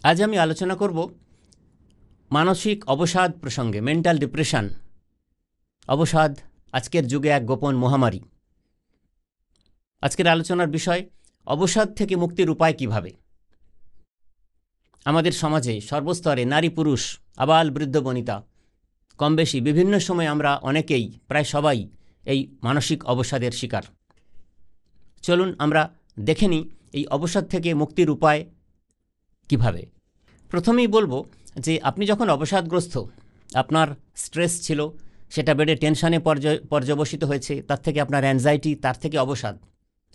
আজ আমি আলোচনা করব মানসিক অবসাদ প্রসঙ্গে। মেন্টাল ডিপ্রেশন, অবসাদ আজকের যুগে এক গোপন মহামারী। আজকের আলোচনার বিষয় অবসাদ থেকে মুক্তির উপায় কিভাবে। আমাদের সমাজে সর্বস্তরে নারী পুরুষ আবাল বৃদ্ধ বনিতা কম বেশি বিভিন্ন সময় আমরা অনেকেই, প্রায় সবাই এই মানসিক অবসাদের শিকার। চলুন আমরা দেখে নিই এই অবসাদ থেকে মুক্তির উপায় কিভাবে। প্রথমেই বলবো যে আপনি যখন অবসাদগ্রস্ত, আপনার স্ট্রেস ছিল, সেটা বেড়ে টেনশানে পর্যবসিত হয়েছে, তার থেকে আপনার অ্যাংজাইটি, তার থেকে অবসাদ,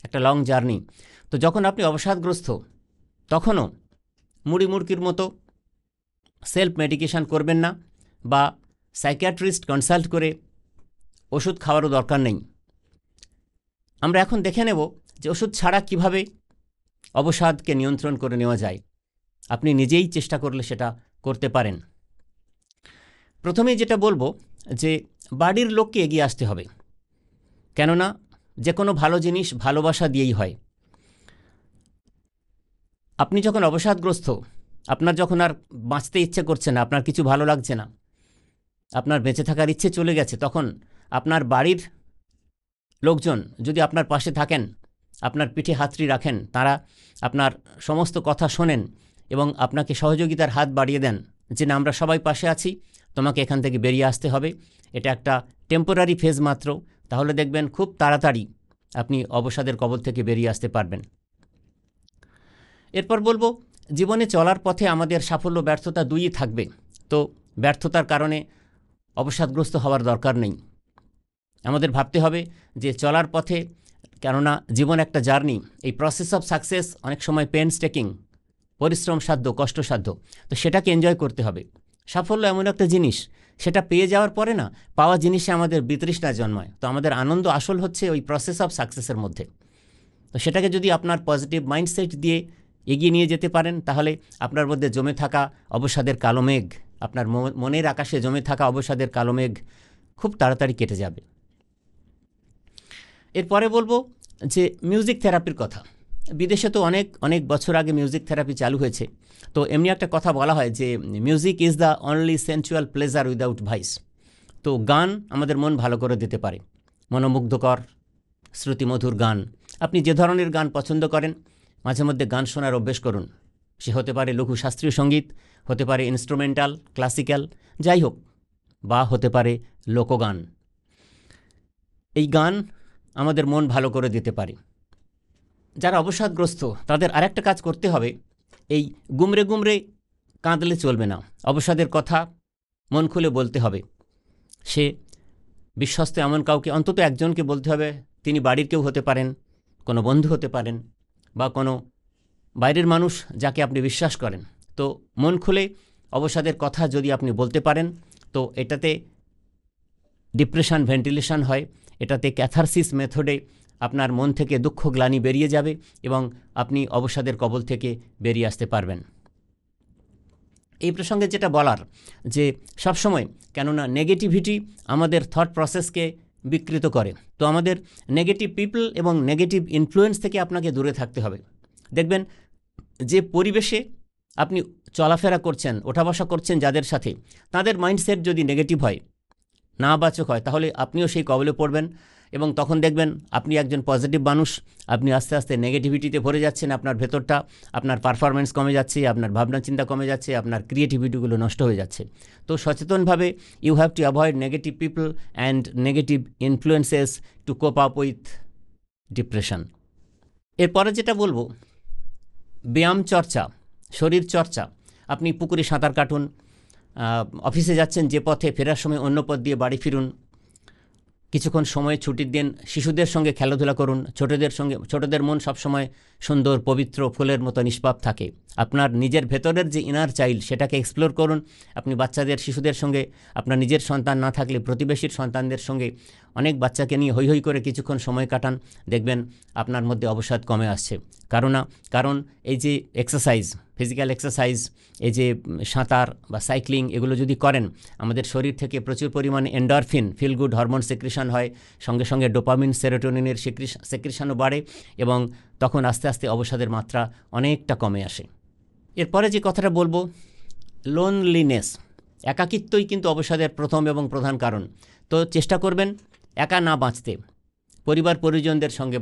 একটা লং জার্নি। তো যখন আপনি অবসাদগ্রস্ত, তখনও মুড়ি মুড়কির মতো সেলফ মেডিকেশন করবেন না, বা সাইকিয়াট্রিস্ট কনসাল্ট করে ওষুধ খাওয়ারও দরকার নেই। আমরা এখন দেখে নেব যে ওষুধ ছাড়া কিভাবে অবসাদকে নিয়ন্ত্রণ করে নেওয়া যায়। আপনি নিজেই চেষ্টা করলে সেটা করতে পারেন। প্রথমেই যেটা বলবো যে বাড়ির লোককে এগিয়ে আসতে হবে, কেননা যে কোনো ভালো জিনিস ভালোবাসা দিয়েই হয়। আপনি যখন অবসাদগ্রস্ত, আপনার যখন আর বাঁচতে ইচ্ছে করছে না, আপনার কিছু ভালো লাগছে না, আপনার বেঁচে থাকার ইচ্ছে চলে গেছে, তখন আপনার বাড়ির লোকজন যদি আপনার পাশে থাকেন, আপনার পিঠে হাতড়ি রাখেন, তারা আপনার সমস্ত কথা শোনেন এবং আপনাকে সহযোগিতার হাত বাড়িয়ে দেন যে না, আমরা সবাই পাশে আছি, তোমাকে এখান থেকে বেরিয়ে আসতে হবে, এটা একটা টেম্পোরারি ফেজ মাত্র, তাহলে দেখবেন খুব তাড়াতাড়ি আপনি অবসাদের কবল থেকে বেরিয়ে আসতে পারবেন। এরপর বলবো, জীবনে চলার পথে আমাদের সাফল্য ব্যর্থতা দুইই থাকবে। তো ব্যর্থতার কারণে অবসাদগ্রস্ত হওয়ার দরকার নেই। আমাদের ভাবতে হবে যে চলার পথে, কেননা জীবন একটা জার্নি, এই প্রসেস অফ সাকসেস অনেক সময় পেনস্টেকিং, পরিশ্রম সাধ্য, কষ্টসাধ্য, তো সেটাকে এনজয় করতে হবে। সাফল্য এমন একটা জিনিস, সেটা পেয়ে যাওয়ার পরে না, পাওয়া জিনিসে আমাদের বিতৃষ্ণা জন্মায়। তো আমাদের আনন্দ আসল হচ্ছে ওই প্রসেস অফ সাকসেসের মধ্যে। তো সেটাকে যদি আপনার পজিটিভ মাইন্ডসেট দিয়ে এগিয়ে নিয়ে যেতে পারেন, তাহলে আপনার মধ্যে জমে থাকা অবসাদের কালো মেঘ, আপনার মনের আকাশে জমে থাকা অবসাদের কালো মেঘ খুব তাড়াতাড়ি কেটে যাবে। এরপরে বলবো যে মিউজিক থেরাপির কথা। বিদেশে তো অনেক অনেক বছর আগে মিউজিক থেরাপি চালু হয়েছে। তো এমনি একটা কথা বলা হয় যে music is the only sensual pleasure without vice. তো গান আমাদের মন ভালো করে দিতে পারে, মনোমুগ্ধকর শ্রুতিমধুর গান। আপনি যে ধরনের গান পছন্দ করেন, মাঝে মধ্যে গান শোনার অভ্যেস করুন। সে হতে পারে লঘু শাস্ত্রীয় সঙ্গীত, হতে পারে ইনস্ট্রুমেন্টাল, ক্লাসিক্যাল, যাই হোক, বা হতে পারে লোকগান। এই গান আমাদের মন ভালো করে দিতে পারে। যারা অবসাদগ্রস্ত, তাদের আরেকটা কাজ করতে হবে, এই গুমরে গুমরে কাঁদলে চলবে না। অবসাদের কথা মন খুলে বলতে হবে। সে বিশ্বস্ত এমন কাউকে, অন্তত একজনকে বলতে হবে। তিনি বাড়ির কেউ হতে পারেন, কোনো বন্ধু হতে পারেন, বা কোনো বাইরের মানুষ যাকে আপনি বিশ্বাস করেন। তো মন খুলে অবসাদের কথা যদি আপনি বলতে পারেন, তো এটাতে ডিপ্রেশন ভেন্টিলেশন হয়, এটাতে ক্যাথারসিস মেথডে আপনার মন থেকে দুঃখ গ্লানি বেরিয়ে যাবে এবং আপনি অবসাদের কবল থেকে বেরিয়ে আসতে পারবেন। এই প্রসঙ্গে যেটা বলার, যে সবসময়, কেননা নেগেটিভিটি আমাদের থট প্রসেসকে বিকৃত করে, তো আমাদের নেগেটিভ পিপল এবং নেগেটিভ ইনফ্লুয়েন্স থেকে আপনাকে দূরে থাকতে হবে। দেখবেন যে পরিবেশে আপনি চলাফেরা করছেন, ওঠা বসা করছেন যাদের সাথে, তাদের মাইন্ডসেট যদি নেগেটিভ হয়, নাবাচক হয়, তাহলে আপনিও সেই কবলে পড়বেন এবং তখন দেখবেন আপনি একজন পজিটিভ মানুষ, আপনি আস্তে আস্তে নেগেটিভিটিতে ভরে যাচ্ছেন। আপনার ভেতরটা, আপনার পারফরমেন্স কমে যাচ্ছে, আপনার ভাবনা চিন্তা কমে যাচ্ছে, আপনার ক্রিয়েটিভিটিগুলো নষ্ট হয়ে যাচ্ছে। তো সচেতনভাবে you have to avoid negative people and negative influences to cope up with depression. এরপরে যেটা বলবো, ব্যায়াম চর্চা, শরীর চর্চা। আপনি পুকুরে সাঁতার কাটুন, অফিসে যাচ্ছেন যে পথে, ফেরার সময় অন্য পথ দিয়ে বাড়ি ফিরুন। কিছুক্ষণ সময় ছুটির দিন শিশুদের সঙ্গে খেলাধুলা করুন। ছোটদের মন সবসময় সুন্দর, পবিত্র, ফুলের মতো নিষ্পাপ থাকে। আপনার নিজের ভেতরের যে ইনার চাইল্ড, সেটাকে এক্সপ্লোর করুন। আপনি বাচ্চাদের, শিশুদের সঙ্গে, আপনার নিজের সন্তান না থাকলে প্রতিবেশীর সন্তানদের সঙ্গে, অনেক বাচ্চাকে নিয়ে হৈ হৈ করে কিছুক্ষণ সময় কাটান, দেখবেন আপনার মধ্যে অবসাদ কমে আসছে। কারণ এই যে এক্সারসাইজ, ফিজিক্যাল এক্সারসাইজ, এই যে সাঁতার বা সাইক্লিং, এগুলো যদি করেন, আমাদের শরীর থেকে প্রচুর পরিমাণে endorphin, feel good hormone secretion হয়, সঙ্গে সঙ্গে ডোপামিন, সেরোটোনিনের সেক্রেশনও বাড়ে এবং তখন আস্তে আস্তে অবসাদের মাত্রা অনেকটা কমে আসে। এরপরে যে কথাটা বলবো, লোনলিনেস, একাকিত্বই কিন্তু অবসাদের প্রথম এবং প্রধান কারণ। তো চেষ্টা করবেন একা না বাঁচতে, পরিবার পরিজনদের সঙ্গে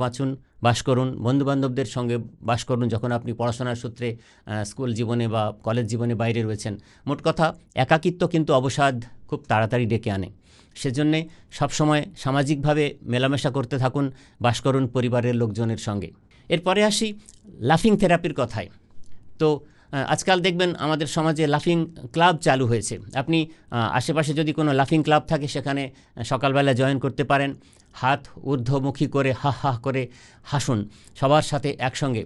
বাস করুন, বন্ধুবান্ধবদের সঙ্গে বাস করুন যখন আপনি পড়াশোনার সূত্রে স্কুল জীবনে বা কলেজ জীবনে বাইরে রয়েছেন। মোট কথা, একাকিত্ব কিন্তু অবসাদ খুব তাড়াতাড়ি ডেকে আনে। সেজন্যে সবসময় সামাজিকভাবে মেলামেশা করতে থাকুন, বাস করুন পরিবারের লোকজনের সঙ্গে। এরপরে আসি লাফিং থেরাপির কথায়। তো আজকাল দেখবেন আমাদের সমাজে লাফিং ক্লাব চালু হয়েছে। আপনি আশেপাশে যদি কোনো লাফিং ক্লাব থাকে সেখানে সকালবেলা জয়েন করতে পারেন। হাত ঊর্ধ্বমুখী করে হা হা করে হাসুন সবার সাথে একসঙ্গে।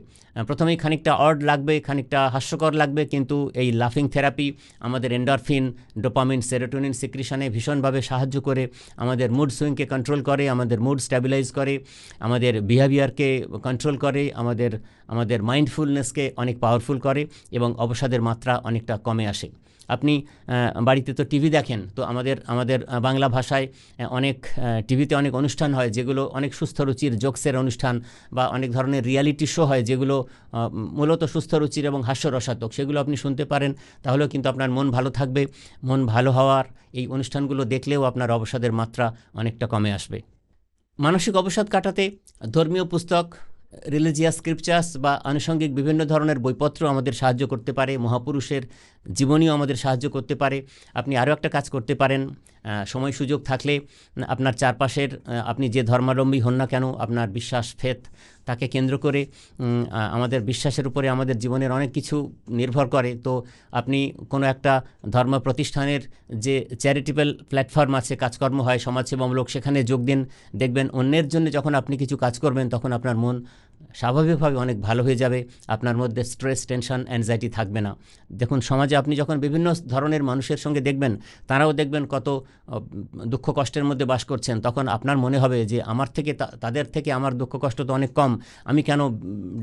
প্রথমেই খানিকটা অড লাগবে, খানিকটা হাস্যকর লাগবে, কিন্তু এই লাফিং থেরাপি আমাদের এন্ডরফিন, ডোপামিন, সেরোটোনিন সিক্রিশনে ভীষণভাবে সাহায্য করে, আমাদের মুড সুইংকে কন্ট্রোল করে, আমাদের মুড স্ট্যাবিলাইজ করে, আমাদের বিহেভিয়ারকে কন্ট্রোল করে, আমাদের মাইন্ডফুলনেসকে অনেক পাওয়ারফুল করে এবং অবসাদের মাত্রা অনেকটা কমে আসে। আপনি বাড়িতে তো টিভি দেখেন, তো আমাদের বাংলা ভাষায় অনেক টিভিতে অনেক অনুষ্ঠান হয় যেগুলো অনেক সুস্থ রুচির জোকসের অনুষ্ঠান, বা অনেক ধরনের রিয়ালিটি শো হয় যেগুলো মূলত সুস্থ রুচির এবং হাস্যরসাত্মক। সেগুলো আপনি শুনতে পারেন, তাহলেও কিন্তু আপনার মন ভালো থাকবে। মন ভালো হওয়ার এই অনুষ্ঠানগুলো দেখলেও আপনার অবসাদের মাত্রা অনেকটা কমে আসবে। মানসিক অবসাদ কাটাতে ধর্মীয় পুস্তক, রিলিজিয়াস স্ক্রিপচার্স বা আনুষঙ্গিক বিভিন্ন ধরনের বইপত্র আমাদের সাহায্য করতে পারে। মহাপুরুষের জীবনীও আমাদের সাহায্য করতে পারে। আপনি আরও একটা কাজ করতে পারেন, সময় সুযোগ থাকলে আপনার চারপাশের, আপনি যে ধর্মাবলম্বী হন না কেন, আপনার বিশ্বাস, ফেথ, তাকে কেন্দ্র করে আমাদের বিশ্বাসের উপরে আমাদের জীবনের অনেক কিছু নির্ভর করে। তো আপনি কোনো একটা ধর্ম প্রতিষ্ঠানের যে চ্যারিটেবল প্ল্যাটফর্ম আছে, কাজকর্ম হয় সমাজসেবামূলক, সেখানে যোগ দিন। দেখবেন অন্যের জন্য যখন আপনি কিছু কাজ করবেন তখন আপনার মন স্বাভাবিকভাবে অনেক ভালো হয়ে যাবে। আপনার মধ্যে স্ট্রেস, টেনশন, অ্যাংজাইটি থাকবে না। দেখুন, সমাজে আপনি যখন বিভিন্ন ধরনের মানুষের সঙ্গে দেখবেন, তারাও দেখবেন কত দুঃখ কষ্টের মধ্যে বাস করছেন, তখন আপনার মনে হবে যে আমার থেকে তাদের থেকে আমার দুঃখ কষ্ট তো অনেক কম, আমি কেন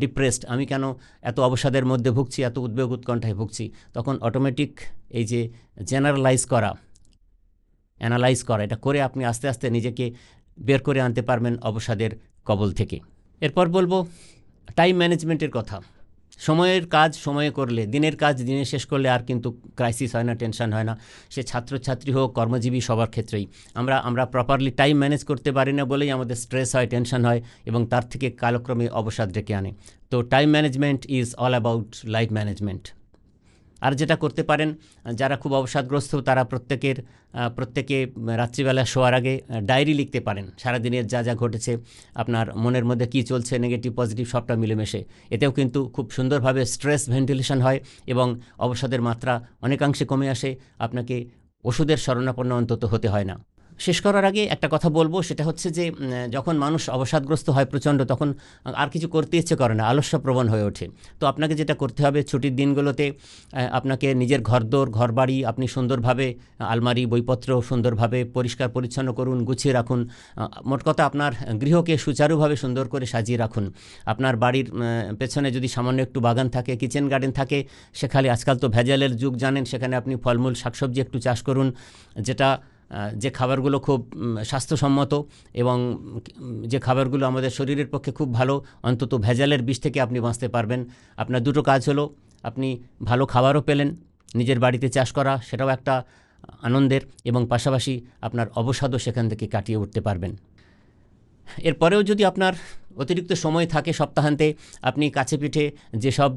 ডিপ্রেসড, আমি কেন এত অবসাদের মধ্যে ভুগছি, এত উদ্বেগ উৎকণ্ঠায় ভুগছি। তখন অটোমেটিক এই যে অ্যানালাইজ করা, এটা করে আপনি আস্তে আস্তে নিজেকে বের করে আনতে পারবেন অবসাদের কবল থেকে। এরপর বলবো টাইম ম্যানেজমেন্টের কথা। সময়ের কাজ সময়ে করলে, দিনের কাজ দিনে শেষ করলে আর কিন্তু ক্রাইসিস হয় না, টেনশন হয় না। সে ছাত্রছাত্রী হোক, কর্মজীবী, সবার ক্ষেত্রেই আমরা প্রপারলি টাইম ম্যানেজ করতে পারি না বলেই আমাদের স্ট্রেস হয়, টেনশন হয় এবং তার থেকে কালক্রমে অবসাদ ডেকে আনে। তো time management is all about life management. আর যেটা করতে পারেন, যারা খুব অবসাদগ্রস্ত তারা প্রত্যেকে রাত্রিবেলা শোয়ার আগে ডায়েরি লিখতে পারেন। সারাদিনের যা যা ঘটেছে, আপনার মনের মধ্যে কী চলছে, নেগেটিভ পজিটিভ সবটা মিলেমিশে। এতেও কিন্তু খুব সুন্দরভাবে স্ট্রেস ভেন্টিলেশন হয় এবং অবসাদের মাত্রা অনেকাংশে কমে আসে। আপনাকে ওষুধের শরণাপন্ন অন্তত হতে হয় না। শেষ করার আগে একটা কথা বলবো, সেটা হচ্ছে যে যখন মানুষ অবসাদগ্রস্ত হয় প্রচণ্ড, তখন আর কিছু করতে ইচ্ছে করে না, আলস্যপ্রবণ হয়ে ওঠে। তো আপনাকে যেটা করতে হবে, ছুটির দিনগুলোতে আপনাকে নিজের ঘরবাড়ি আপনি সুন্দরভাবে, আলমারি, বইপত্র সুন্দরভাবে পরিষ্কার পরিচ্ছন্ন করুন, গুছিয়ে রাখুন। মোট কথা, আপনার গৃহকে সুচারুভাবে সুন্দর করে সাজিয়ে রাখুন। আপনার বাড়ির পেছনে যদি সামান্য একটু বাগান থাকে, কিচেন গার্ডেন থাকে, সেখানে আজকাল তো ভেজালের যুগ জানেন, সেখানে আপনি ফলমূল, শাকসবজি একটু চাষ করুন, যে খাবারগুলো খুব স্বাস্থ্যসম্মত এবং যে খাবারগুলো আমাদের শরীরের পক্ষে খুব ভালো, অন্তত ভেজালের বিষ থেকে আপনি বাঁচতে পারবেন। আপনার দুটো কাজ হলো, আপনি ভালো খাবারও পেলেন, নিজের বাড়িতে চাষ করা, সেটাও একটা আনন্দের, এবং পাশাপাশি আপনার অবসাদও সেখান থেকে কাটিয়ে উঠতে পারবেন। এরপরেও যদি আপনার অতিরিক্ত সময় থাকে সপ্তাহান্তে, আপনি কাছে পিঠে যেসব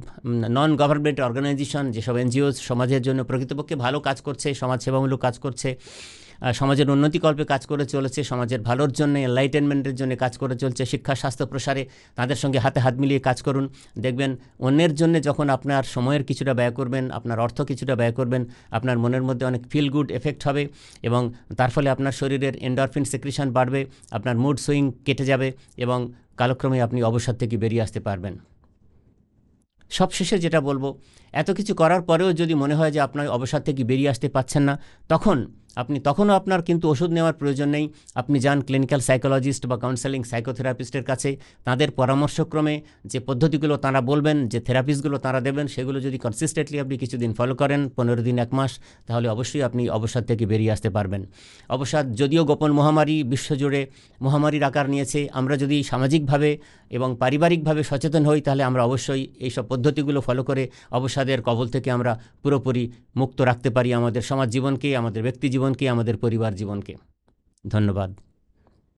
নন গভর্নমেন্ট অর্গানাইজেশন, যেসব এনজিওস সমাজের জন্য প্রকৃতপক্ষে ভালো কাজ করছে, সমাজসেবামূলক কাজ করছে, সমাজের উন্নতিকল্পে কাজ করে চলেছে, সমাজের ভালোর জন্য, এনলাইটেনমেন্টের জন্য কাজ করে চলছে, শিক্ষা স্বাস্থ্য প্রসারে, তাদের সঙ্গে হাতে হাত মিলিয়ে কাজ করুন। দেখবেন অন্যের জন্য যখন আপনার সময়ের কিছুটা ব্যয় করবেন, আপনার অর্থ কিছুটা ব্যয় করবেন, আপনার মনের মধ্যে অনেক ফিল গুড এফেক্ট হবে এবং তার ফলে আপনার শরীরের এন্ডরফিন সিক্রিশন বাড়বে, আপনার মুড সুইং কেটে যাবে এবং কালক্রমে আপনি অবসাদ থেকে বেরিয়ে আসতে পারবেন। সবশেষে যেটা বলবো, এত কিছু করার পরেও যদি মনে হয় যে আপনার অবসাদ থেকে বেরিয়ে আসতে পারছেন না, তখন আপনি তখনও আপনার কিন্তু ওষুধ নেওয়ার প্রয়োজন নেই। আপনি যান ক্লিনিক্যাল সাইকোলজিস্ট বা কাউন্সেলিং সাইকোথেরাপিস্টের কাছে, তাদের পরামর্শক্রমে যে পদ্ধতিগুলো তারা বলবেন, যে থেরাপিসগুলো তারা দেবেন, সেগুলো যদি কনসিস্টেন্টলি আপনি কিছুদিন ফলো করেন, 15 দিন 1 মাস, তাহলে অবশ্যই আপনি অবসাদ থেকে বেরিয়ে আসতে পারবেন। অবসাদ যদিও গোপন মহামারী, বিশ্বজুড়ে মহামারীর আকার নিয়েছে, আমরা যদি সামাজিকভাবে এবং পারিবারিকভাবে সচেতন হই, তাহলে আমরা অবশ্যই এইসব পদ্ধতিগুলো ফলো করে অবসাদের কবল থেকে আমরা পুরোপুরি মুক্ত রাখতে পারি আমাদের সমাজ জীবনকে, আমাদের ব্যক্তি জীবনকে, আমাদের পরিবার জীবনকে। ধন্যবাদ।